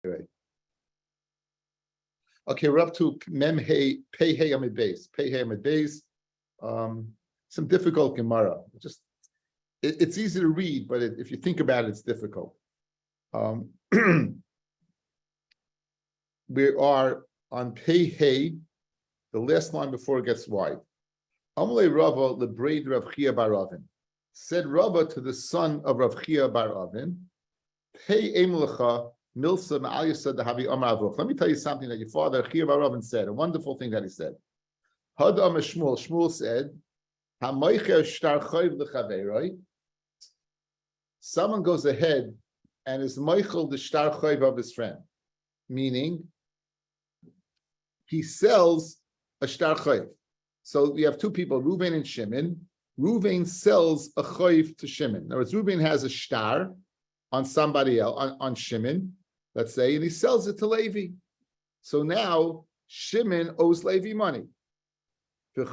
Right. Okay, we're up to Mem Hey Pei Hey Amid Beis. Pei Hey Amid Beis. Some difficult Gemara. It's easy to read, but if you think about it, it's difficult. We are on Pei Hey, the last line before it gets wide. Amalei Rava lebraid Rav Chia bar Avin. Said Rava to the son of Rav Chia bar Avin, Pei Emlecha. Let me tell you something that your father Chia bar Avin said. A wonderful thing that he said. Shmuel said, someone goes ahead and is moichel the shtar chayv of his friend, meaning he sells a shtar chayv. So we have two people, Reuven and Shimon. Reuven sells a chayv to Shimon. In other words, Reuven has a shtar on somebody else, on Shimon, let's say, and he sells it to Levi. So now Shimon owes Levi money. And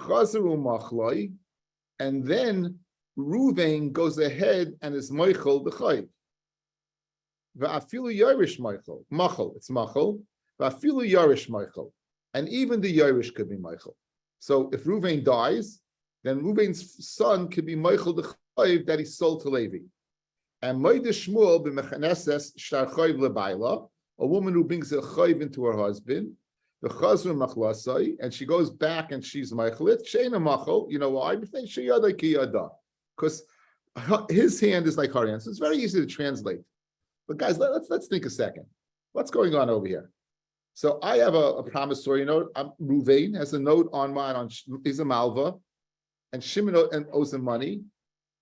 then Reuven goes ahead and is moichel the chayv. Va'afilu yorish machol. It's machol. Va'afilu yorish machol. And even the yorish could be machol. So if Reuven dies, then Reuven's son could be machol the chayv that he sold to Levi. And Moide Shmuel b'mechaneses shtar chayv lebayla, a woman who brings a chayv into her husband, the chazru machlasai, and she goes back and she's meichelit. Sheina machol. You know why? Because his hand is like her hand. So it's very easy to translate. But guys, let's think a second. What's going on over here? So I have a promissory note. Reuven has a note on mine on is a malva, and Shimon owes him money,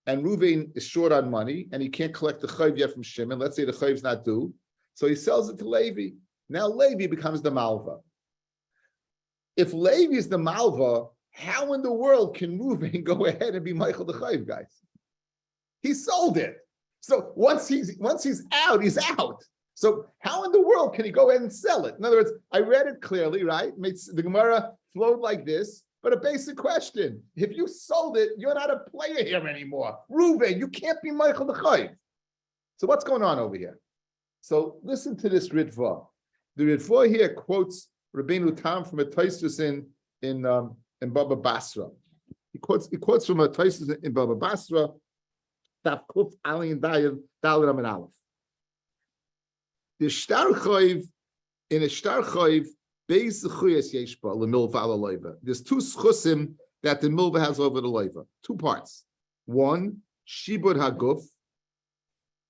and Reuven is short on money, and he can't collect the chayv yet from Shimon. Let's say the chayv's not due, so he sells it to Levi. Now Levi becomes the malva. If Levi is the malva, how in the world can Reuven go ahead and be Michael the Chayv, guys? He sold it. So once he's out, he's out. So how in the world can he go ahead and sell it? In other words, I read it clearly, right? The Gemara flowed like this, but a basic question. If you sold it, you're not a player here anymore. Reuven, you can't be Michael the Chayv. So what's going on over here? So listen to this Ritva. The Ritva here quotes Rabbeinu Tam from a Tosfos in Baba Basra. He quotes from a Tosfos in Baba Basra. Daf Kuf Alin Dayan Dalin Amin Aleph. The shtar chayv in a shtar chayv beis zechuyas yeshba lemilva ala loiva. There's two schusim that the milva has over the loiva. Two parts. One shibud haguf.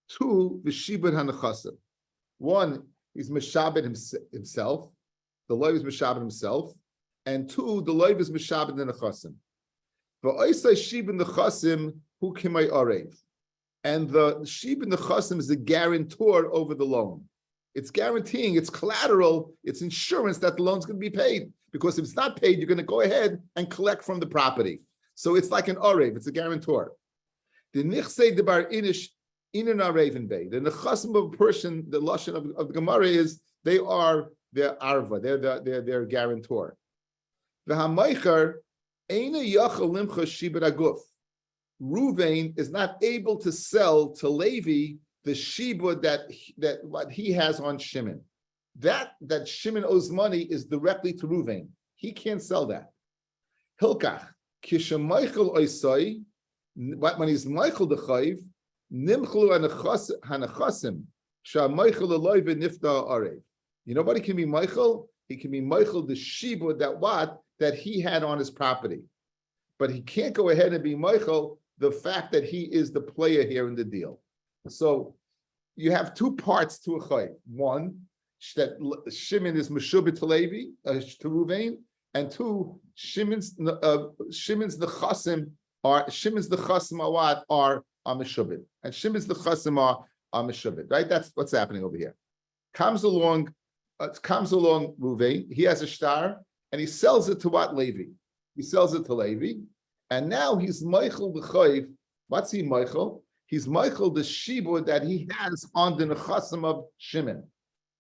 Two the shibud hanachasim. One is meshabed himself. The loiv is meshabed himself, and two the loiv is meshabed the nechasim. Va'oisai shibud nechasim hu kimay arev. And the shibud nechasim is the guarantor over the loan. It's guaranteeing, it's collateral, it's insurance that the loan's going to be paid. Because if it's not paid, you're going to go ahead and collect from the property. So it's like an arev, it's a guarantor. The nichsei debar inish inan arev bay. The nechasim of a person, the lashon of the Gemara is they are their arva, they're their guarantor. The hamaycher eina yachal limcha shibud aguf. Reuven is not able to sell to Levi the shibud that what he has on Shimon. That Shimon owes money is directly to Reuven. He can't sell that. Hilkach kishamaychel oisai, when he's Michael the Chayv, nimchlu hanachasim shamaychel aloy v'nifta arev. You know what he can be Michael? He can be Michael the shibud that he had on his property, but he can't go ahead and be Michael the fact that he is the player here in the deal. So you have two parts to a chayv. One, that Shimon is meshubit to Levi, to Reuven, and two, Shimon's nechasim are meshubit, and Shimon's nechasim are meshubit. Right? That's what's happening over here. Comes along Reuven. He has a shtar, and he sells it to what? Levi. He sells it to Levi, and now he's Michael the chayv. What's he Michael? He's Michael the shibud that he has on the nechasim of Shimon.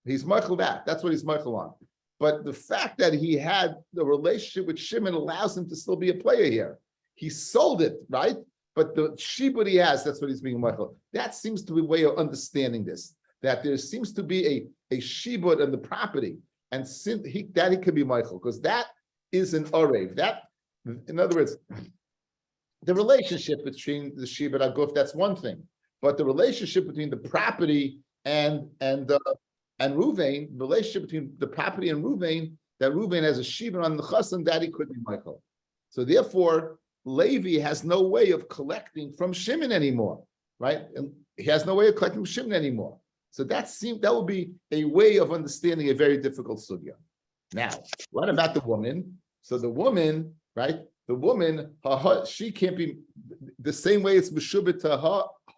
He's Michael that. That's what he's Michael on. But the fact that he had the relationship with Shimon allows him to still be a player here. He sold it, right? But the shibud he has, that's what he's being Michael. That seems to be a way of understanding this. That there seems to be a shibud and the property, and that he could be Michael, because that is an orev. That, in other words, the relationship between the shibud and aguf, that's one thing, but the relationship between the property and Ruvain, the relationship between the property and Ruvain, that Ruvain has a shibud on the chassan, that he could be Michael. So therefore, Levi has no way of collecting from Shimon anymore, right? And he has no way of collecting from Shimon anymore. So that would be a way of understanding a very difficult sugya. Now, what about the woman? So the woman, right? The woman, she can't be the same way it's meshubah to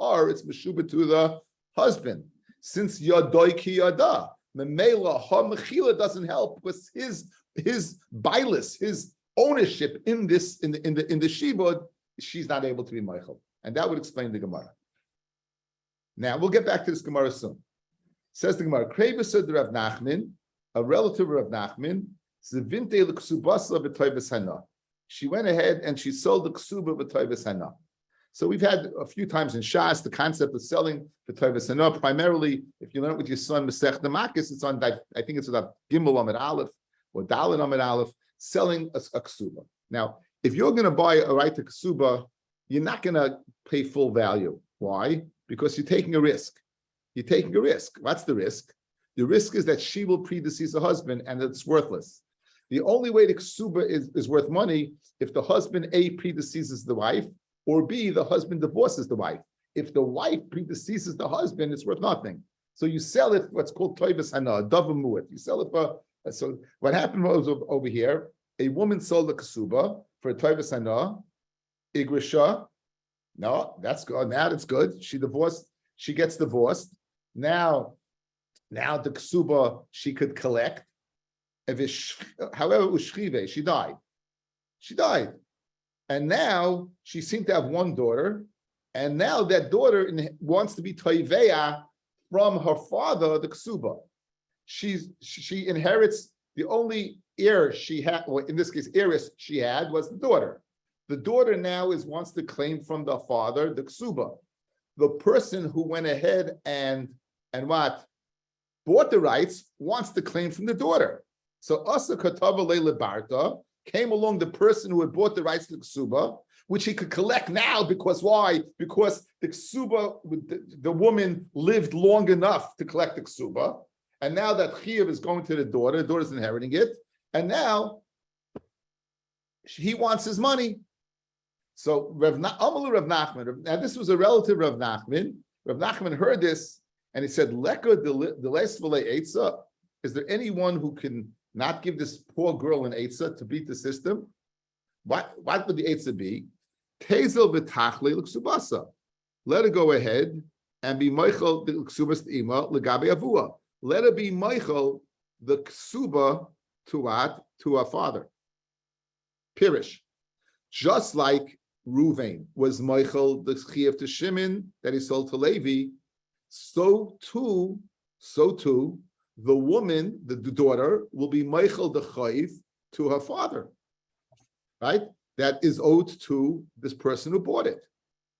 her, it's meshubah to the husband. Since yadoi ki yada, memela ha mechila doesn't help because his bilus, his ownership in the shibud, she's not able to be Michael, and that would explain the Gemara. Now we'll get back to this Gemara soon. Says the Gemara, Kreibasa de Rav Nachman, a relative of Rav Nachman, Zevinte l'ksubasa v'toivas hana. She went ahead and she sold the ksuba v'toivas hana. So we've had a few times in Shas the concept of selling v'toivas hana. Primarily, if you learn it with your son Masech Demakis, it's on, I think it's about Gimel Amid Aleph or Dalet Amid Aleph, selling a ksuba. Now, if you're going to buy a right to ksuba, you're not going to pay full value. Why? Because you're taking a risk. You're taking a risk. What's the risk? The risk is that she will predecease her husband and it's worthless. The only way the ksuba is worth money if the husband A predeceases the wife, or B, the husband divorces the wife. If the wife predeceases the husband, it's worth nothing. So you sell it, what's called toivas hana, davamuat. You sell it for, so what happened was over here, a woman sold a ksuba for a toivas hana, igrisha. No, that's good. Now it's good. She gets divorced. Now the ksuba she could collect. However, it was shchive, she died. She died. And now she seemed to have one daughter. And now that daughter wants to be toiveya from her father, the ksuba. She inherits, the only heir she had, or in this case, heiress she had was the daughter. The daughter now wants to claim from the father, the ksuba. The person who went ahead and bought the rights wants to claim from the daughter. So Asa Katava Leila Barta came along, the person who had bought the rights to the ksuba, which he could collect now, because why? Because the ksuba, the woman lived long enough to collect the ksuba, and now that chiyuv is going to the daughter's inheriting it, and now he wants his money. So Amalu Rav Nachman, now this was a relative of Rav Nachman. Rav Nachman heard this, and he said, Leka deles v'le eitza. Is there anyone who can not give this poor girl an eitzah to beat the system? What would the eitzah be? Tezel v'tachle l'ksubasa. Let her go ahead and be Michael the ksubas ima legabe avua. Let her be Michael the ksuba to what? To her father. Pirish. Just like Ruvain was Michael the chiyuv to Shimon that he sold to Levi, so too, the woman, the daughter, will be Michael the chayiv to her father, right? That is owed to this person who bought it.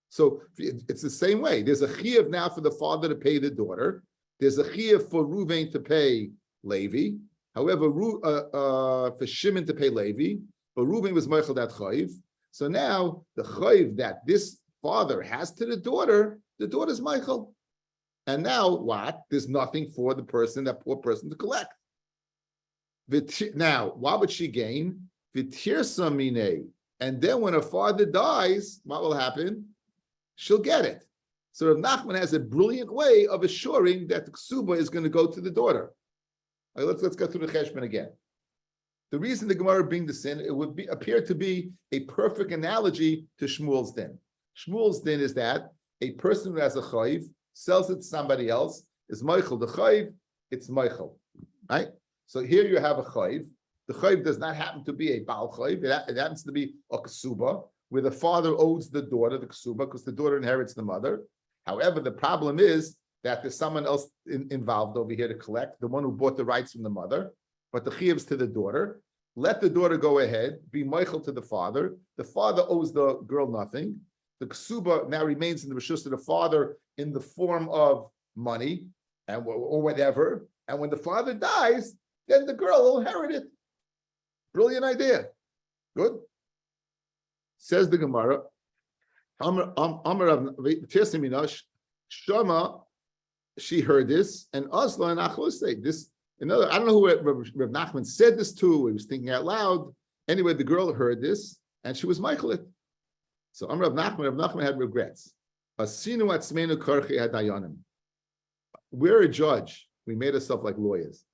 So it's the same way. There's a chiyuv now for the father to pay the daughter. There's a chiyuv for Ruvain to pay Levi. However, for Shimon to pay Levi, but Ruvain was Michael that chayiv. So now the chayiv that this father has to the daughter's Michael. And now what? There's nothing for the person, that poor person, to collect. Now, what would she gain? And then when her father dies, what will happen? She'll get it. So Rav Nachman has a brilliant way of assuring that the ksuba is going to go to the daughter. Let's go through the cheshbon again. The reason the Gemara bring this in, it would appear to be a perfect analogy to Shmuel's din. Shmuel's din is that a person who has a chayiv sells it to somebody else, is Michael the chayiv, it's Michael, right? So here you have a chayiv. The chayiv does not happen to be a Baal chayiv. It happens to be a ksuba, where the father owes the daughter the ksuba, because the daughter inherits the mother. However, the problem is that there's someone else involved over here to collect, the one who bought the rights from the mother, but the chiyuv's to the daughter. Let the daughter go ahead, be Michael to the father. The father owes the girl nothing. The ksuba now remains in the reshus of the father in the form of money or whatever. And when the father dies, then the girl will inherit it. Brilliant idea. Good. Says the Gemara, Shama, she heard this, and Asla and Achos say this. Another, I don't know who Reb Nachman said this to. He was thinking out loud. Anyway, the girl heard this, and she was Michaelit. So Reb Nachman had regrets. Asinu atzmeinu karchi hadayanim. We're a judge. We made ourselves like lawyers.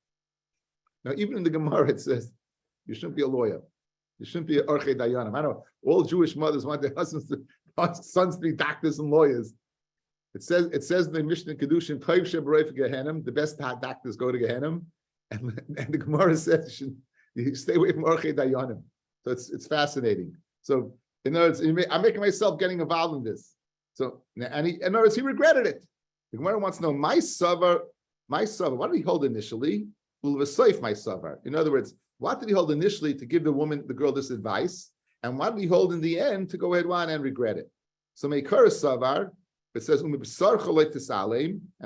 Now, even in the Gemara, it says you shouldn't be a lawyer. You shouldn't be an archei dayanim. I know all Jewish mothers want their sons to be doctors and lawyers. It says in the Mishnah Kedushin, Toiv she'b'roif Gehenim, the best doctors go to Gehenim, and the Gemara says you stay away from archei dayanim. So it's fascinating. So in other words, I'm making myself getting involved in this. So in other words, he regretted it. The Gemara wants to know my savar. What did he hold initially? Ulvasoif my savar. In other words, what did he hold initially to give the girl this advice, and what did he hold in the end to go ahead and regret it? So meikar savar. It says, and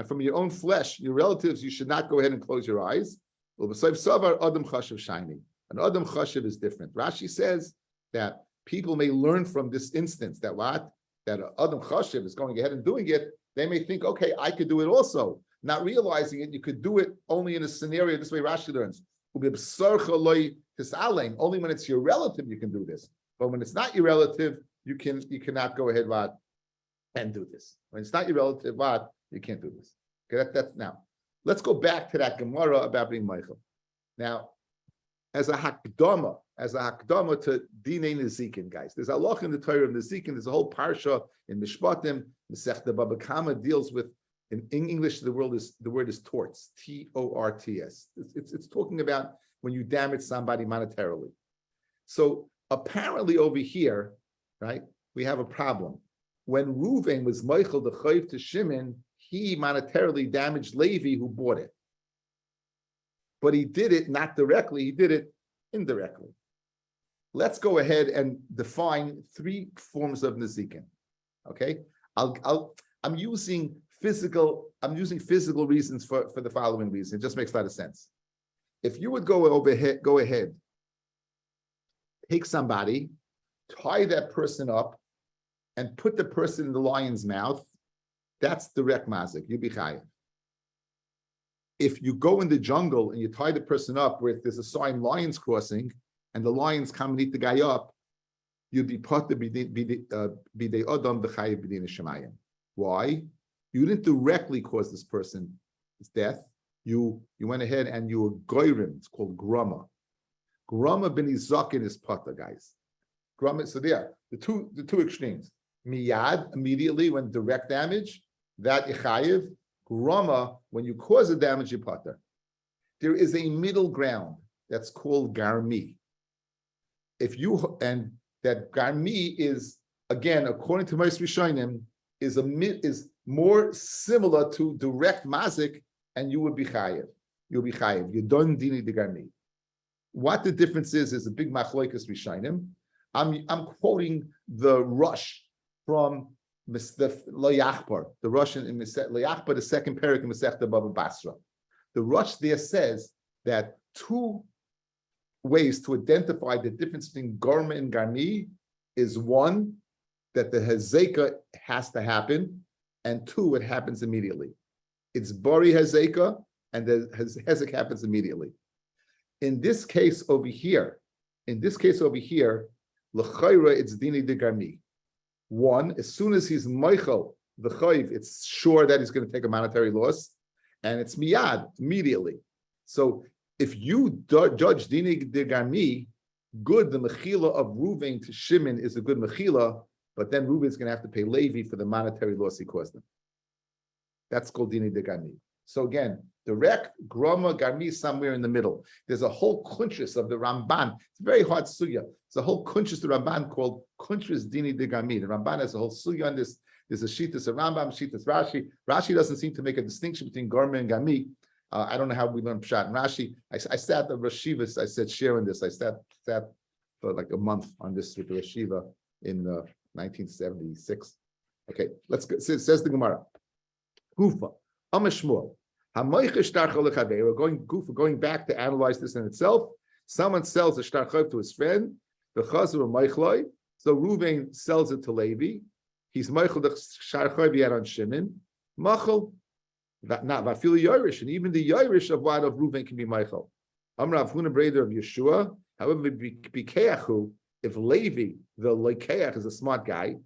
from your own flesh, your relatives, you should not go ahead and close your eyes. An Adam Chashiv is different. Rashi says that people may learn from this instance that Adam Chashiv is going ahead and doing it. They may think, okay, I could do it also. Not realizing it, you could do it only in a scenario. This way Rashi learns. Only when it's your relative, you can do this. But when it's not your relative, you cannot go ahead and do this. When it's not your relative, you can't do this. Okay, that's now. Let's go back to that Gemara about being Michael. Now, as a hakdama to Dinei Nezikin, guys. There's a halach in the Torah of Nezikin. There's a whole parsha in Mishpatim. Masechta Baba Kama deals with, in English, the word is torts, Torts. It's talking about when you damage somebody monetarily. So apparently over here, right, we have a problem. When Reuven was Michael the Chayv to Shimon, he monetarily damaged Levi who bought it. But he did it not directly, he did it indirectly. Let's go ahead and define three forms of Nezikin. Okay? I'm using physical reasons for the following reason. It just makes a lot of sense. If you would go ahead, take somebody, tie that person up, and put the person in the lion's mouth, that's direct mazik. You'd be chayav. If you go in the jungle and you tie the person up where there's a sign lions crossing, and the lions come and eat the guy up, you'd be put to bidei adam b'chayav b'din shemayim. Why? You didn't directly cause this person's death. You went ahead and you were goyrim. It's called grama. Grama b'ni zakin is pata, guys. Grama. So there, the two extremes. Miyad, immediately when direct damage, that ichayiv. Grama, when you cause the damage, you pater. There is a middle ground that's called garmi. And that garmi is, again, according to Moshe Rishonim, is more similar to direct mazik, and you would be chayiv. You'll be chayiv. You don't dini the garmi. What the difference is a big machloikas Rishonim. I'm quoting the rush from the Layachbar, the Russian in Layachbar, the second parak in Masechta Baba Basra. The Rush there says that two ways to identify the difference between Garma and Garmi is one, that the Hezeka has to happen, and two, it happens immediately. It's Bari Hezeka, and the Hezek happens immediately. In this case over here, L'chayra, it's Dini de Garmi. One, as soon as he's Michael, the Chayv, it's sure that he's going to take a monetary loss, and it's miyad, immediately. So if you judge Dini de Garmi, good, the Mechila of Reuven to Shimon is a good Mechila, but then Reuven's going to have to pay Levi for the monetary loss he caused him. That's called Dini de Garmi. So again, direct, Groma, Garmi, somewhere in the middle. There's a whole kuntrus of the Ramban. It's a very hard sugya. It's a whole kuntrus of the Ramban called kuntrus Dini de Garmi. The Ramban has a whole sugya on this. There's a shittas of Rambam, shittas Rashi. Rashi doesn't seem to make a distinction between Garma and Garmi. I don't know how we learn Pshat and Rashi. I sat at Rashivas, I said sharing this. I sat for like a month on this with the Rashiva in 1976. Okay, let's go. Says the Gemara. Gufa. Amashmuel. We're going back to analyze this in itself. Someone sells a shtar chayv to his friend, the chazav of Meichloi. So Reuven sells it to Levi. He's Meichel the shtar chayv he had on Shimon. Machel, not Vafili Yairish, and even the Yairish of what of Reuven can be Meichel. Amrav Huna Breder of Yeshua. However, Bikeachu, if Levi, the Leikeach, is a smart guy,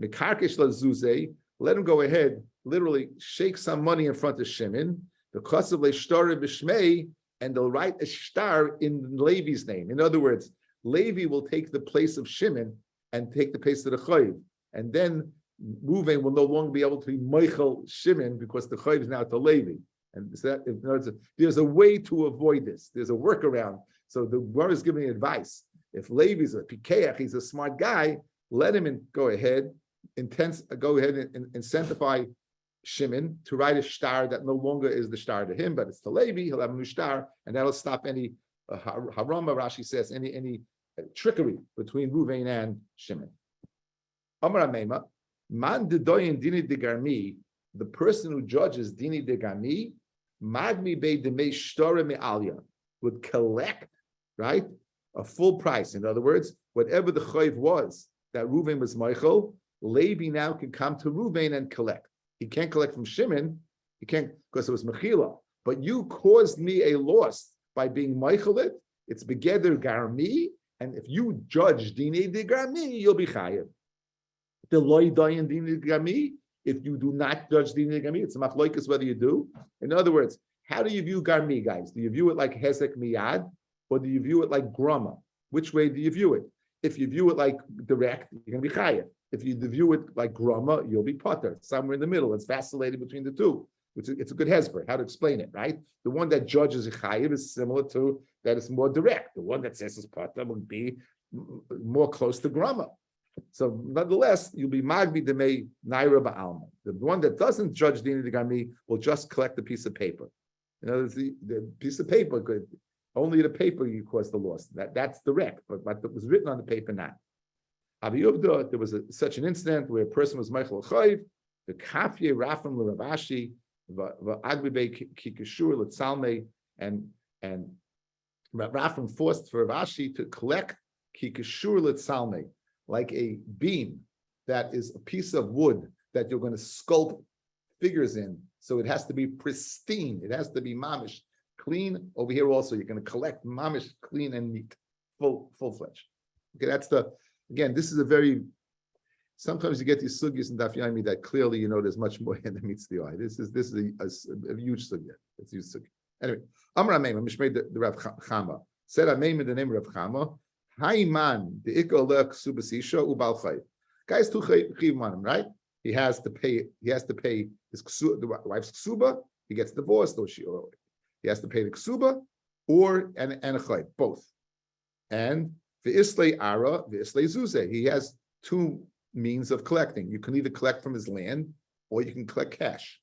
Mekarkesh Lazuze, let him go ahead, literally shake some money in front of Shimon. The Kesuvos leishtar b'shmei, and they'll write a shtar in Levi's name. In other words, Levi will take the place of Shimon and take the place of the Chayiv. And then Reuven will no longer be able to be Meichel Shimon because the Chayiv is now to Levi. And so that, in other words, there's a way to avoid this. There's a workaround. So the Gemara is giving advice. If Levi's a Pikeach, he's a smart guy, let him go ahead and incentivize Shimon to write a shtar that no longer is the shtar to him, but it's to Levi. He'll have a new shtar, and that'll stop any harama. Rashi says any trickery between Reuven and Shimon. Amar Amema, man dedoyin dini de garmi, the person who judges dini de garmi, magmi be demei shtore me'alya, would collect, right, a full price. In other words, whatever the chayv was that Reuven was Meichel, Levi now can come to Reuven and collect. He can't collect from Shimon, he can't because it was Mechila. But you caused me a loss by being Meichelit. It's begeder garmi, and if you judge dini de garmi, you'll be chayiv. The loy dayan dini de garmi. If you do not judge dini de garmi, it's a machloikas whether you do. In other words, how do you view garmi, guys? Do you view it like hezek miyad, or do you view it like grama? Which way do you view it? If you view it like direct, you're going to be chayiv. If you view it like grama, you'll be potter. Somewhere in the middle. It's vacillating between the two. It's a good hesber. How to explain it, right? The one that judges a chayiv is similar to that is more direct. The one that says it's potter would be more close to grama. So nonetheless, you'll be magbi demei naira ba'alma. The one that doesn't judge dini de garmi will just collect a piece of paper. In other words, the piece of paper could only the paper you cause the loss. That's direct, but what was written on the paper not. There was such an incident where a person was Michael Chayiv, the Kafye Rafam L'Ravashi, the Agbibe Kikashur L'Tzalme, and Rafam forced for Ravashi to collect Kikashur L'Tzalme, like a beam that is a piece of wood that you're going to sculpt figures in. So it has to be pristine. It has to be mamish, clean. Over here also, you're going to collect mamish, clean and neat, full-fledged. Okay, again, this is a very, sometimes you get these sugyas in Daf Yomi that clearly, there's much more than meets the eye. This is a huge sugya. It's a huge sugya. Anyway, Amar Ameim, Mishmei the Rav Chama, said Ameim in the name of Rav Chama, Haiman, the Ikka Lech Subasisha, Ubal Chay. Guy's too chiv on him, right? He has to pay his the wife's ksuba, he gets divorced, or he has to pay the ksuba, and a chay, both. And V'islei Ara, V'islei Zuze. He has two means of collecting. You can either collect from his land or you can collect cash.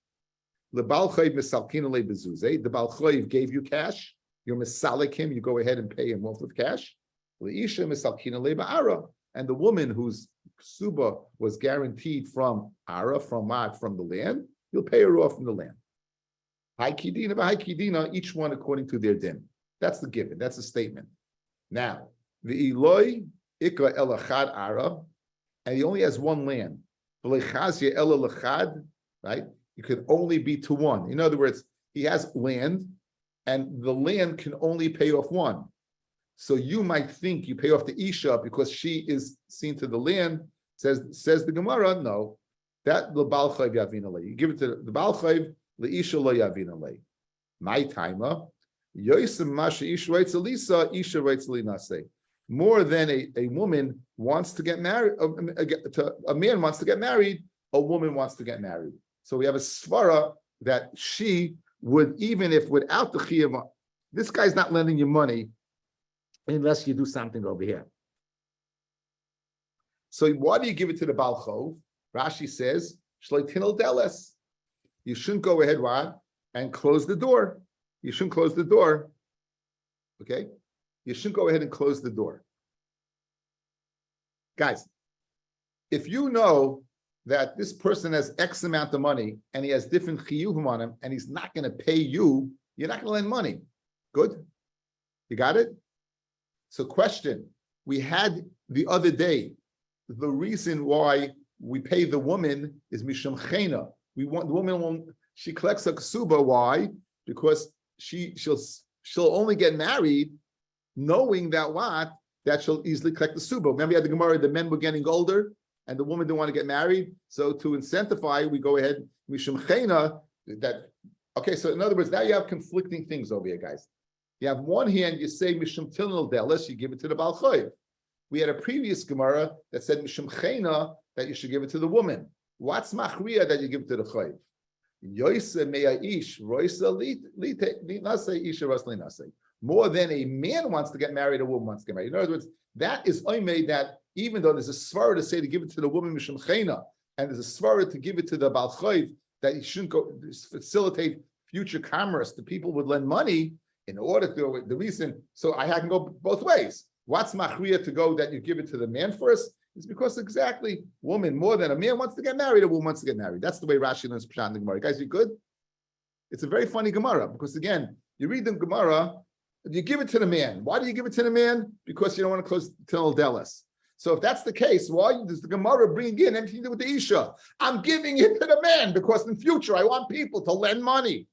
The Baal Chayiv misalkin le bezuze. The Baal Chayiv gave you cash. You're misalik him. You go ahead and pay him off with cash. Leisha misalkin le ba'ara. And the woman whose ksuba was guaranteed from Ara, from the land, you'll pay her off from the land. Hai kidina, each one according to their din. That's the given. That's the statement. Now, the Eloi ikra elachad Ara, and he only has one land. Right? You can only be to one. In other words, he has land, and the land can only pay off one. So you might think you pay off the Isha because she is seen to the land. Says the Gemara, no. That the Baal Chayiv Yavin Alei. You give it to the Baal Chayiv, the Isha lo Yavin Alei. My timer, Yosem Masha Isha writes Elisa, Isha writes Linase. More than a woman wants to get married, a man wants to get married, a woman wants to get married. So we have a svara that she would, even if without the chiyuv, this guy's not lending you money unless you do something over here. So why do you give it to the Baal Chov? Rashi says, Shleitinal Deles. You shouldn't go ahead, and close the door. You shouldn't close the door. Okay? You shouldn't go ahead and close the door. Guys, if you know that this person has X amount of money and he has different chiyuvim on him and he's not going to pay you, you're not going to lend money. Good? You got it? So question, we had the other day, the reason why we pay the woman is mishum chena. We want the woman, she collects a ksuba. Why? Because she'll only get married knowing that what? That she'll easily collect the suba. Remember, we had the Gemara, the men were getting older and the woman didn't want to get married. So to incentivize, we go ahead, mishum chena, that, okay, so in other words, now you have conflicting things over here, guys. You have one hand, you say mishum tilnal delis, you give it to the Baal Chayv. We had a previous Gemara that said mishum chena, that you should give it to the woman. What's machriya that you give it to the Chayv? More than a man wants to get married, a woman wants to get married. In other words, that is only that even though there's a svara to say to give it to the woman mishum chena, and there's a svara to give it to the Baal Chayv, that you shouldn't go facilitate future commerce, the people would lend money in order to the reason. So I can go both ways. What's machriya to go that you give it to the man first? Is because exactly woman more than a man wants to get married, a woman wants to get married. That's the way Rashi learns Pshat in the Gemara. Guys, you good? It's a very funny Gemara because again, you read the Gemara, you give it to the man. Why do you give it to the man? Because you don't want to close Tilal Delis. So if that's the case, why does the Gemara bring in anything to do with the Isha? I'm giving it to the man because in future I want people to lend money.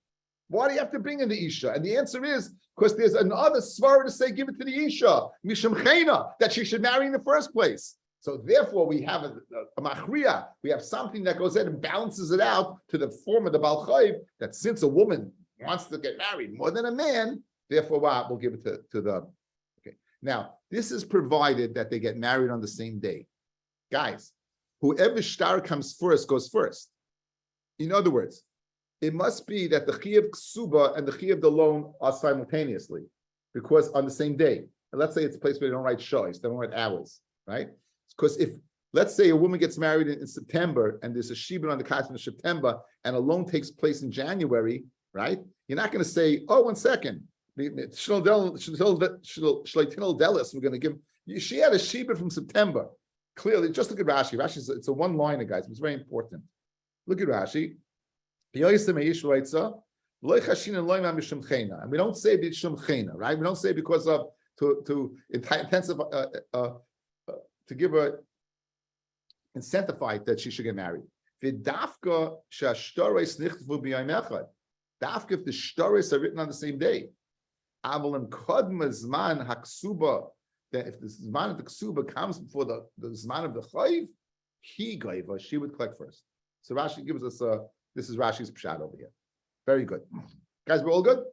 Why do you have to bring in the Isha? And the answer is because there's another svara to say give it to the Isha, Mishum Chena, that she should marry in the first place. So therefore, we have a machriya. We have something that goes in and balances it out to the form of the Baal Chayv, that since a woman wants to get married more than a man, therefore, we'll give it to the. Okay. Now, this is provided that they get married on the same day. Guys, whoever star comes first goes first. In other words, it must be that the chiyuv ksuba and the chiyuv the loan are simultaneously, because on the same day. And let's say it's a place where they don't write shoys, they don't write hours, right? Because if, let's say a woman gets married in September and there's a shibud on the Kashan in September and a loan takes place in January, right? You're not going to say, oh, 1 second. We're going to give, she had a shibud from September. Clearly, just look at Rashi. Rashi, it's a one-liner, guys. It's very important. Look at Rashi. And we don't say b'shum chena, right? We don't say because of to intensify to give her incentivize that she should get married. Dafka if the shtaris are written on the same day. That if the zman of the ksuba comes before the zman of the chayv, she would collect first. So Rashi gives us this is Rashi's pshat over here. Very good. Guys, we're all good? A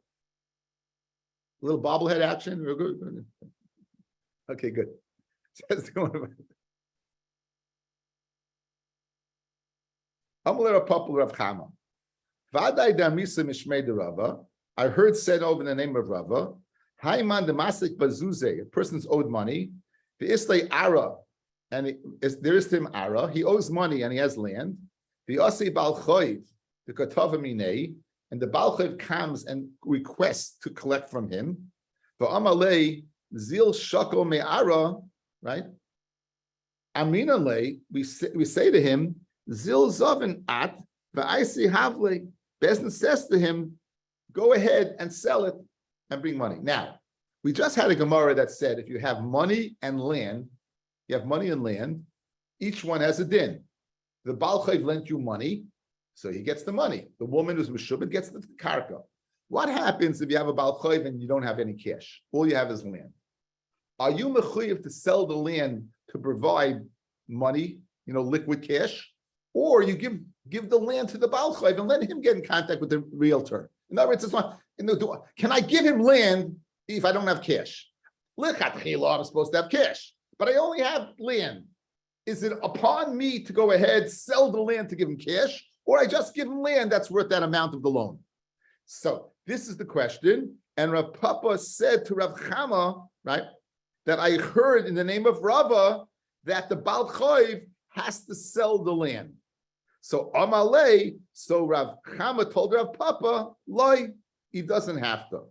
little bobblehead action, we're good? Okay, good. I heard said over in the name of Rava, Haiman the Masik Bazuze, a person's owed money, the Islay Ara, and there is to him Ara, he owes money and he has land, the Asi Balchoiv, the Katavaminei, and the Balchoiv comes and requests to collect from him, the Amalei Zil Shako Me'ara, right? Aminale, we say to him, Zil Zoven at Va'isi Havle. Besna says to him, go ahead and sell it and bring money. Now, we just had a Gemara that said if you have money and land, each one has a din. The Baal Chayv lent you money, so he gets the money. The woman who's Meshubit gets the karka. What happens if you have a Baal Chayv and you don't have any cash? All you have is land. Are you mechuyev to sell the land to provide money, liquid cash, or you give the land to the Baal Chayv and let him get in contact with the realtor? In other words, it's not, can I give him land if I don't have cash? Lichatchila, I'm supposed to have cash, but I only have land. Is it upon me to go ahead, sell the land to give him cash, or I just give him land that's worth that amount of the loan? So this is the question. And Rav Papa said to Rav Chama, right, that I heard in the name of Rava that the Baal Chayv has to sell the land. So Amalei, so Rav Chama told Rav Papa, Loi, he doesn't have to.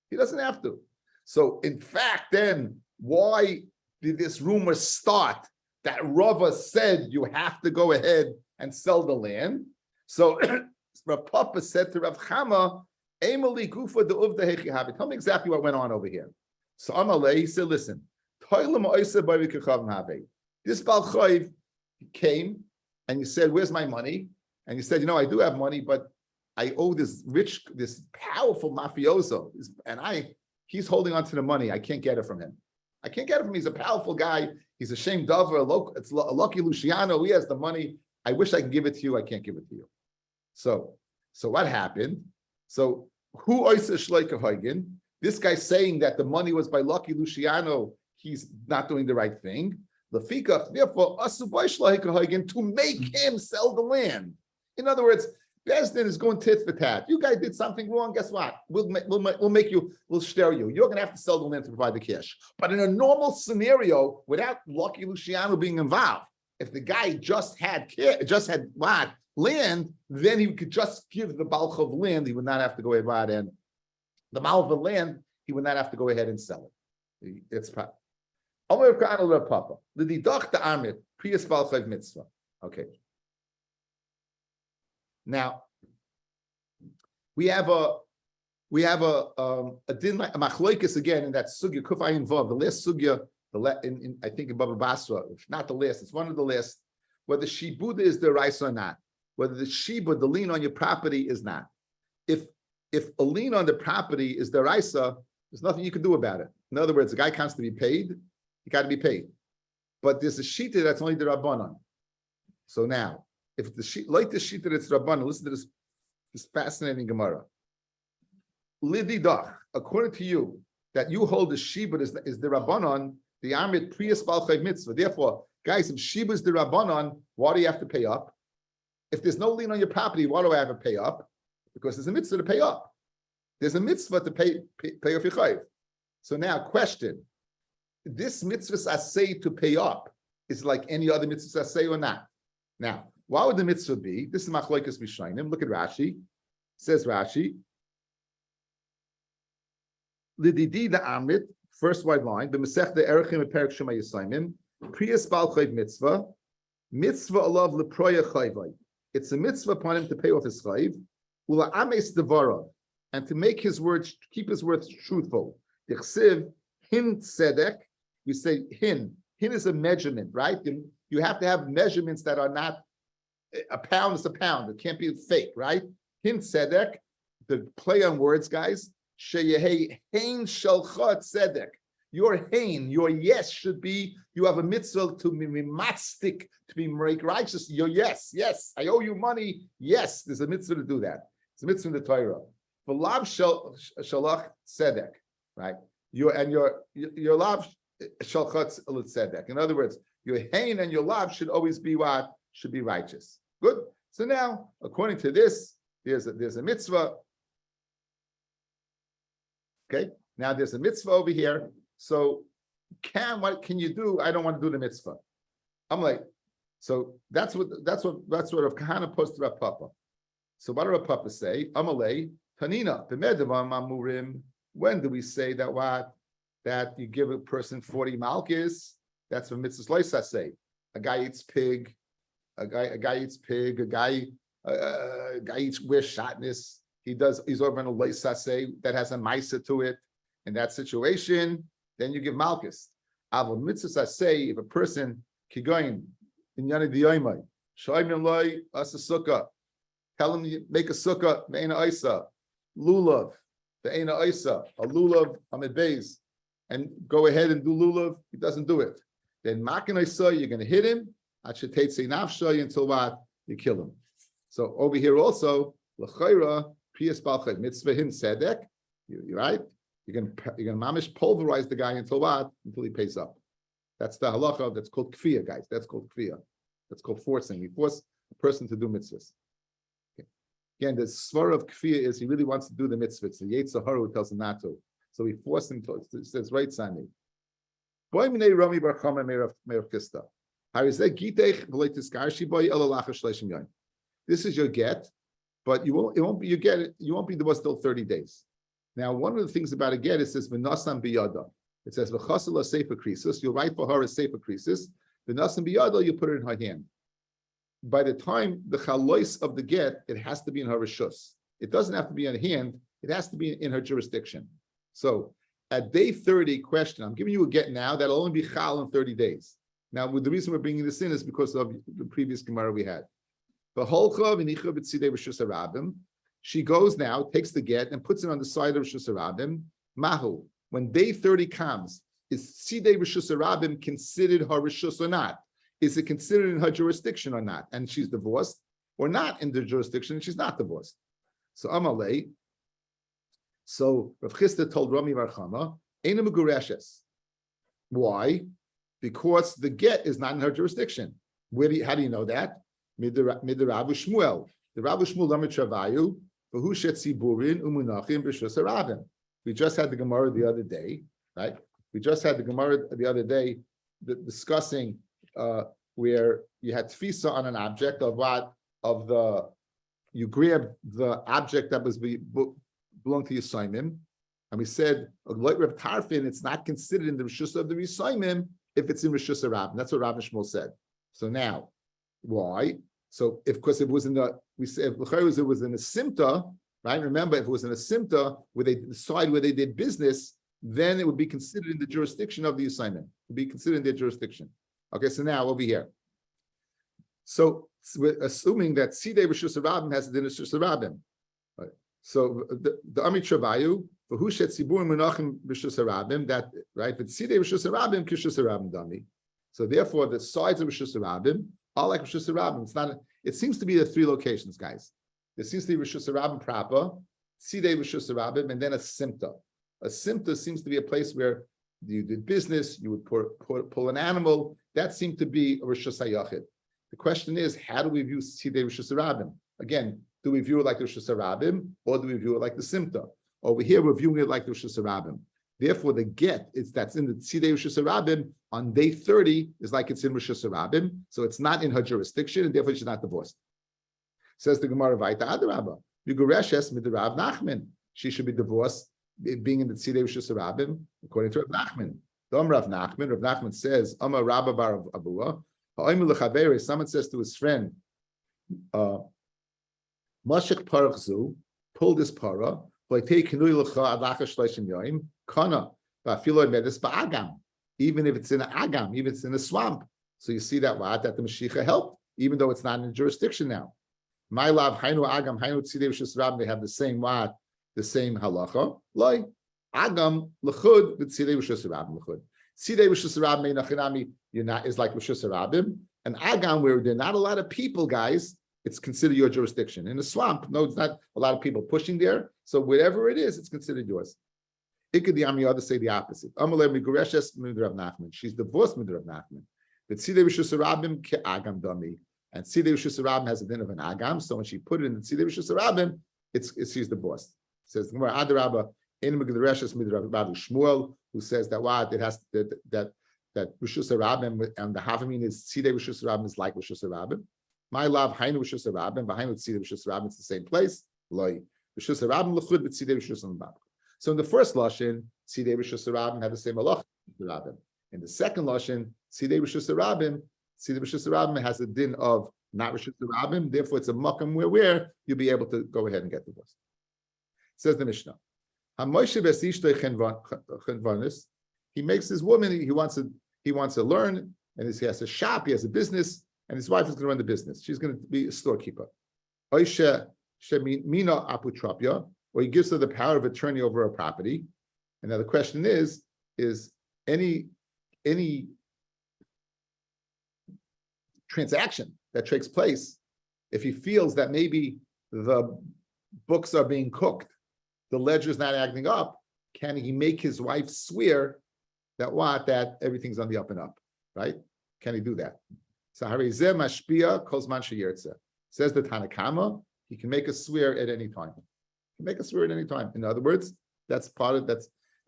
He doesn't have to. So in fact, then why did this rumor start that Rava said you have to go ahead and sell the land. So Rav Papa said to Rav Chama, Emily Gufa de Uvda Hechi Havi. Tell me exactly what went on over here. So Amalei, he said, listen, this Baal Chayv came and you said, where's my money? And you said, you know, I do have money, but I owe this powerful mafioso, and he's holding on to the money. I can't get it from him. I can't get it from him. He's a powerful guy. He's a shame dover. It's a lucky Luciano. He has the money. I wish I could give it to you. I can't give it to you. So what happened? So who oisa shleika hoigin? This guy saying that the money was by Lucky Luciano. He's not doing the right thing. Lefika, therefore, asu boy shleika hoigin to make him sell the land. In other words, Bezdin is going tit for tat. You guys did something wrong. Guess what? We'll stare you. You're going to have to sell the land to provide the cash. But in a normal scenario, without Lucky Luciano being involved, if the guy just had what land, then he could just give the balch of land. He would not have to go ahead and the mal of the land. He would not have to go ahead and sell it. It's Papa. Okay. Now we have a din a machloikis again in that sugya kufayin vav, the last sugya, I think in Baba Basra, not the last, it's one of the last, whether shibuda is the rice or not, whether the shibud, the lien on your property, is not. If a lien on the property is the raisa, there's nothing you can do about it. In other words, the guy comes to be paid, he got to be paid. But there's a shita that's only the rabbanon. So now, if the sheet like the sheet that it's rabbanon, listen to this fascinating Gemara. Lididach, according to you, that you hold the shibud is the rabbanon, the amit priyas balchay mitzvah. Therefore, guys, if shibud is the rabbanon, why do you have to pay up? If there's no lien on your property, why do I have to pay up? Because there's a mitzvah to pay up. There's a mitzvah to pay off your chayv. So now, question: this mitzvah I say to pay up is like any other mitzvah I say or not? Now, why would the mitzvah be? This is machlokes b'shainim. Look at Rashi. Says Rashi, Lididi the Amit, first white line, the Masech the Erechim and Perek Shema Yisayimim, Priyas Bal Chayv Mitzvah, Mitzvah Alav Leproya Chayvai. It's a mitzvah upon him to pay off his chayv, Ula Ames Devara, and to make his words, keep his words truthful. Dichsiv Hin Tzedek, we say Hin. Hin is a measurement, right? You have to have measurements that are not, a pound is a pound. It can't be fake, right? Hin Tzedek, the play on words, guys. Sheyehei hein shalcha tzedek. Your hein, your yes should be, you have a mitzvah to be matzdik, to be make righteous. Your yes, I owe you money. Yes, there's a mitzvah to do that. It's a mitzvah in the Torah. V'lav shalach tzedek, right? Your lav shalcha tzedek. In other words, your hein and your lav should always be what? Should be righteous. Good. So now, according to this, there's a mitzvah. Okay. Now there's a mitzvah over here. So what can you do? I don't want to do the mitzvah. I'm like, so that's what Rav Kahana posted Rav Papa. So what did Rav Papa say? Amalei Tanina b'medavam amurim. When do we say that you give a person 40 malchus? That's what mitzvahs loisa say. A guy eats pig. A guy eats pig. A guy wears shatnez. He's over in a loisa say that has a maisa to it. In that situation, then you give malchus. Avol mitzvahs say if a person kigoyin in yani diyoymai shoymim loy asa sukkah. Tell him you make a sukkah ve'ena isa lulav ve'ena isa a lulav amid beis and go ahead and do lulav. He doesn't do it. Then makin isa you're going to hit him. Achetate say nafshay until what you kill him. So over here also l'chayra priyas balchay mitzvah hin sedek. You're right. You're gonna mamish pulverize the guy until what? Until he pays up. That's the halacha. That's called kfiyah, guys. That's called kfiyah. That's called forcing. You force a person to do mitzvahs. Okay. Again, the svar of kfiyah is he really wants to do the mitzvahs. So Yetzer Hara who tells him not to. So he forced him to. It says right, Sani. Boy minei Rami bar Chama meirav kista. This is your get, but you won't be divorced till 30 days. Now, one of the things about a get, it says v'nasan biyada. It says v'chasala sefer krisis. You'll write for her a sefer krisis. V'nasan biyada, you put it in her hand. by the time the chalois of the get, it has to be in her rishus. It doesn't have to be on hand. It has to be in her jurisdiction. So at day 30, question, I'm giving you a get now that'll only be chal in 30 days. Now, the reason we're bringing this in is because of the previous Gemara we had. She goes now, takes the get, and puts it on the side of Rishus Harabim. Mahu. When day 30 comes, is Sidei Rishus Harabim considered her Rishus or not? Is it considered in her jurisdiction or not? And she's divorced, or not in the jurisdiction, and she's not divorced. So Amalei. So Rav Chisda told Rami Bar Chama, Eina Megureshes. Why? Because the get is not in her jurisdiction. How do you know that? Mid the Rav Shmuel. The Rav Shmuel Lamed Travayu, V'hu Shet Ziburin Umunachim B'Shus Harabim. We just had the Gemara the other day, right? We just had the Gemara the other day discussing where you had tfisa on an object of what you grabbed the object that was belonged to Yisayimim, and we said like Reb Tarfin, it's not considered in the Rishus of the Yisayimim if it's in Rishus Harabim. That's what Rav Shmuel said. So now, why? So because it was in the it was in a simta, right? Remember, if it was in a simta where they decide where they did business, then it would be considered in the jurisdiction of the assignment. It would be considered in their jurisdiction. Okay, so now over here. So we're assuming that Sidei Rishus Harabim has the Rishus Harabim. Right. So the Ami Travayu, for who shet Sibur Menachem Rishus Harabim, that right, but Sidei Rishus Harabim Kishus Harabim Dami. So therefore, the sides of Rishus Harabim are like Rishus Harabim. It's not. It seems to be the three locations, guys. There seems to be Rishus Harabim proper, Sidei Rishus Harabim, and then a simta. A simta seems to be a place where you did business, you would pull an animal. That seemed to be a Rishus HaYachid. The question is, how do we view Sidei Rishus Harabim? Again, do we view it like the Rishus Harabim, or do we view it like the simta? Over here, we're viewing it like the Rishus Harabim. Therefore, the get that's in the Sidei Rishus Harabim on day 30 is like it's in Rishus Harabim, so it's not in her jurisdiction, and therefore she's not divorced. Says the Gemara Vaita Adarabba, Yugureshes Midrav Nachman. She should be divorced, being in the Sidei Rishus Harabim, according to Rav Nachman. Rav Nachman says, Amar Rabba bar Abua, someone says to his friend, Mashik Parachzu, pull this para, even if it's in an agam, even if it's in a swamp. So you see that the Mashiach helped, even though it's not in jurisdiction now. My love, Hainu Agam, Hainu Tzidei Rishus Harabim, they have the same the same halacha. Loi, Agam, L'chud, the Tzidei Rishus Harabim, L'chud. Tzidei Rishus Harabim, Meinachinami, is like Rishus Harabim. And Agam, where there are not a lot of people, guys, it's considered your jurisdiction. In a swamp, no, it's not a lot of people pushing there. So whatever it is, it's considered yours. Ikadiyam, others say the opposite. Amalei Migureshes Midrav Nachman. She's divorced Midrav Nachman. But Tzidei Rishus Harabim ke Agam dami. And Sidei Rishus Harabim has a din of an agam, so when she put it in the Sidei Rishus Harabim, she's divorced. It says the Gemara Adarabba in Megidrashes Midrav Shmuel, who says that it has that Rishus Harabim and the Havamin is Sidei Rishus Harabim is like Rishus Harabim. My love, Hainu Rishus Harabim, behind Sidei Rishus Harabim, it's the same place. Loi Rishus Harabim l'chud but Sidei Rishus Harabim. So in the first lashon, Sidei Rishus Harabim had the same halacha Harabim. In the second lashon, Sidei Rishus Harabim. See, the Rishus Harabim has a din of not Rishus Harabim, therefore it's a makam where you'll be able to go ahead and get divorced. Says the Mishnah. He makes his woman, he wants to learn, and he has a shop, he has a business, and his wife is going to run the business. She's going to be a storekeeper. Or he gives her the power of attorney over a property. And now the question is any transaction that takes place, if he feels that maybe the books are being cooked, the ledger is not acting up, can he make his wife swear that everything's on the up and up, right? Can he do that? So Harizeh mashpia kolzman sheyirtzeh. Says the Tanakama, he can make a swear at any time. He can make a swear at any time. In other words, that's a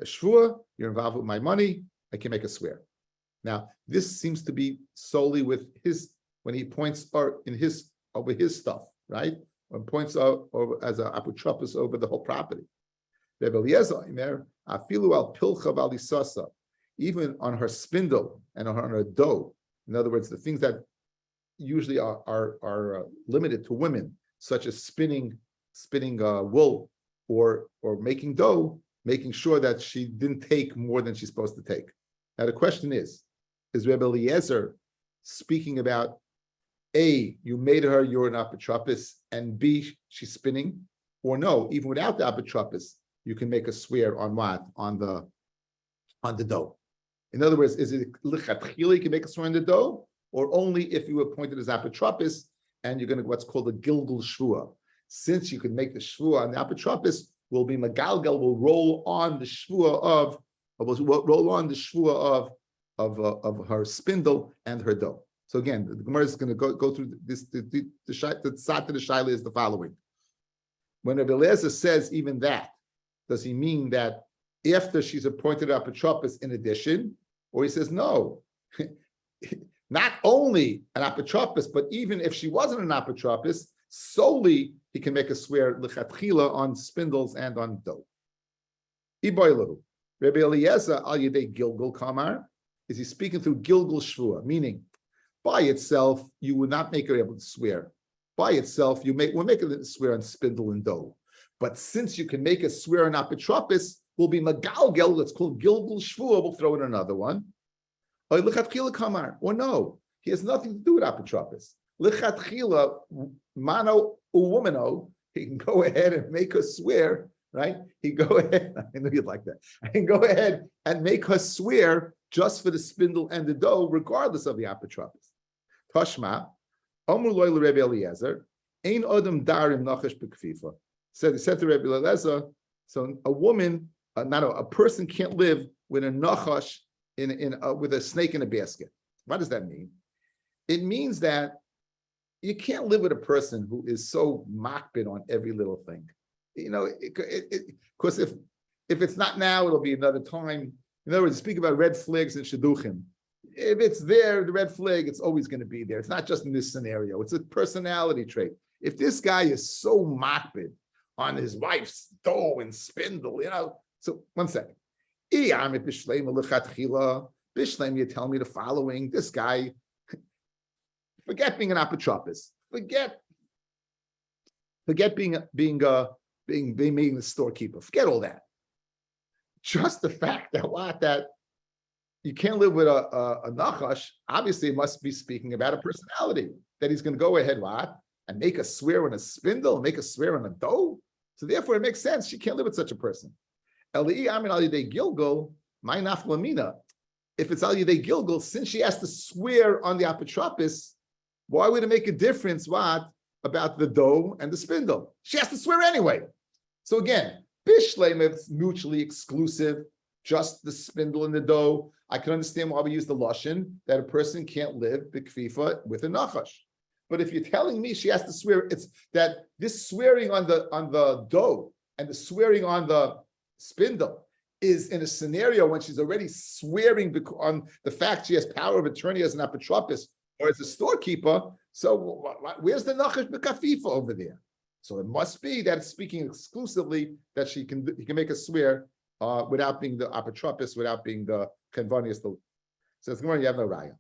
shvua, you're involved with my money, I can make a swear. Now, this seems to be solely with when he points over his stuff, right? Or points out over as an apotropos over the whole property. Even on her spindle and on her dough. In other words, the things that usually are limited to women, such as spinning wool or making dough, making sure that she didn't take more than she's supposed to take. Now the question is Rabbi Eliezer speaking about A, you made her you're an apotropis, and B, she's spinning, or no, even without the apotropis, you can make a swear on what? On the dough. In other words, is it lichatchila you can make a swear on the dough, or only if you were appointed as apotropis and you're going to what's called a gilgul shvua? Since you can make the shvua on the apotropis, will be magalgal, will roll on the shvua of her spindle and her dough. So again, the Gemara is going to go through this. The side to the shaila is the following: when Rabbi Eliezer says even that, does he mean that after she's appointed apotropis in addition, or he says no, not only an apotropis, but even if she wasn't an apotropis, solely he can make a swear lichatchila on spindles and on dough. Iboilu, Rabbi Eliezer al yedei gilgul kamar, is he speaking through gilgul shvua, meaning by itself you would not make her able to swear. By itself, we'll make a swear on spindle and dough. But since you can make a swear on apotropis, will be magalgel, let's call gilgul shvua, we'll throw in another one. Or lichatchila kamar, or no, he has nothing to do with apotropis. Lichatchila, mano uwomano, he can go ahead and make her swear, right? He go ahead, I know you'd like that. I can go ahead and make her swear just for the spindle and the dough, regardless of the apotropis. Tashma, Amru loy Rabbi Eliezer, ein adam darim nachash bekfifa. He said to Rabbi Eliezer, so a woman, a person can't live with a nachash with a snake in a basket. What does that mean? It means that you can't live with a person who is so makbid on every little thing. You know, because if it's not now, it'll be another time. In other words, speak about red flags and shidduchim. If it's there, the red flag, it's always going to be there. It's not just in this scenario. It's a personality trait. If this guy is so makbid on his wife's dough and spindle, you know. So 1 second. Bishlem, you tell me the following. This guy, forget being an apotropis. Forget being the storekeeper. Forget all that. Just the fact that you can't live with a nachash, obviously it must be speaking about a personality, that he's going to go ahead and make a swear on a spindle, make a swear on a dough. So therefore it makes sense. She can't live with such a person. If it's al yedei gilgul, since she has to swear on the apotropis, why would it make a difference about the dough and the spindle? She has to swear anyway. So again, bishlem, it's mutually exclusive, just the spindle and the dough. I can understand why we use the lashon that a person can't live b'kfifa with a nachash. But if you're telling me she has to swear, it's that this swearing on the dough and the swearing on the spindle is in a scenario when she's already swearing on the fact she has power of attorney as an apotropis or as a storekeeper. So where's the nachash b'kafifa over there? So it must be that it's speaking exclusively that he can make a swear without being the apotropis, without being the convenience. So it's going, you have no raya.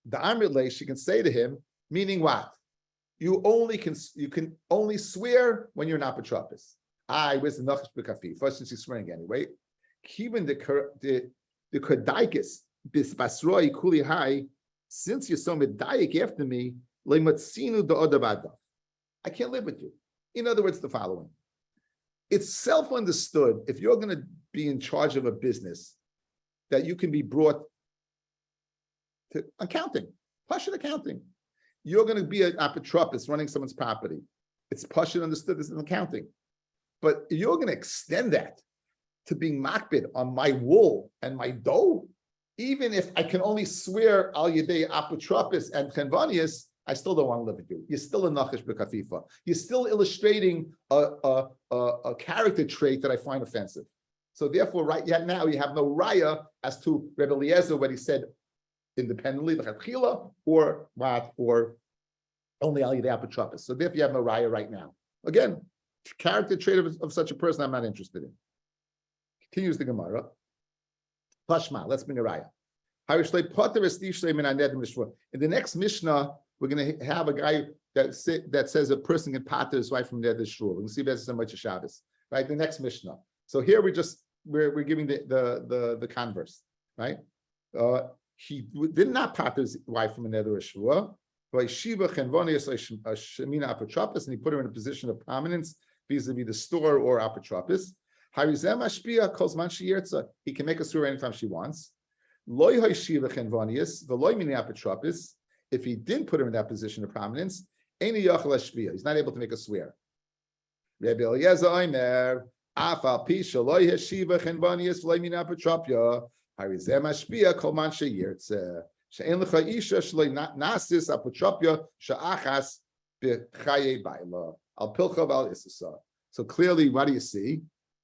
The Amrit, she can say to him, meaning what? You can only swear when you're an apotropis. Where's the nachash b'kafi? First, since he's swearing anyway. Even the kodaikis bisbasroi kuli hai. Since you're so medayik after me, leimatzinu the odavada. I can't live with you. In other words, the following: it's self-understood if you're going to be in charge of a business that you can be brought to accounting, pashut accounting. You're going to be an apotropis running someone's property. It's pashut understood this in accounting. But you're going to extend that to being makbid on my wool and my dough, even if I can only swear al yedei apotropis and chenvanius, I still don't want to live with you. You're still a nachash b'kafifa. You're still illustrating a character trait that I find offensive. So therefore, right now you have no raya as to Rebbe Eliezer what he said independently, or only al yedei apotropis. So therefore, you have no raya right now. Again, character trait of such a person, I'm not interested in. Continues the Gemara. Pashma, let's bring a raya. In the next Mishnah, we're going to have a guy that says a person can pater his wife from neder shul. We can see that's so much Shabbos, right? The next Mishnah. So here we're giving the converse, right? He did not pater his wife from a neder shul, but Shiva chenvonius shemina apotropis, and he put her in a position of prominence vis-a-vis the store or apotropis. Harizem ashpia kol zman sheyirtza. He can make a surah anytime she wants. Loy Shiva chenvonius v'loy mini apotropis. If he didn't put her in that position of prominence, he's not able to make a swear. Rabbi Eliezer Omer, afal pi shaloy hashiva chenvonius v'loy mini apotropia, harizem ashpia kol man sheyirtza. She'en lecha isha shloy nasis apotropia she'achas b'chaye baila al pilcha v'al isasa. So clearly, what do you see?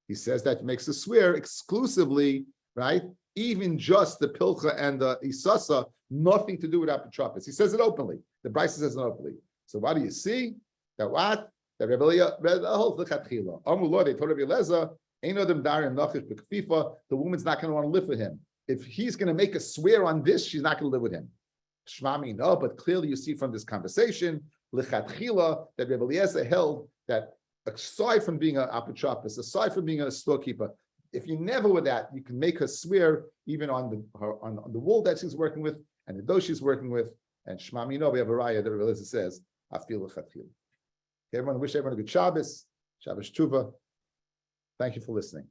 He says that makes a swear exclusively, right? Even just the pilcha and the isasa, nothing to do with apotropis. He says it openly. The Brisa says it openly. So what do you see? That what? That Rebbe holds lechatchila. Amullah, they told Rebbe Eliezer, ain't no them darim nachish b'kfifa. The woman's not going to want to live with him. If he's going to make a swear on this, she's not going to live with him. Shmami, no, but clearly you see from this conversation, lechatchila, that Rebbe Eliezer held that aside from being an apotropis, aside from being a storekeeper, if you never with that, you can make her swear even on the wool that she's working with and the dough she's working with. And Shmami, no, we have a raya that Rebbe says, I feel lechatchila. Everyone, wish everyone a good Shabbos, Shabbos Tshuva. Thank you for listening.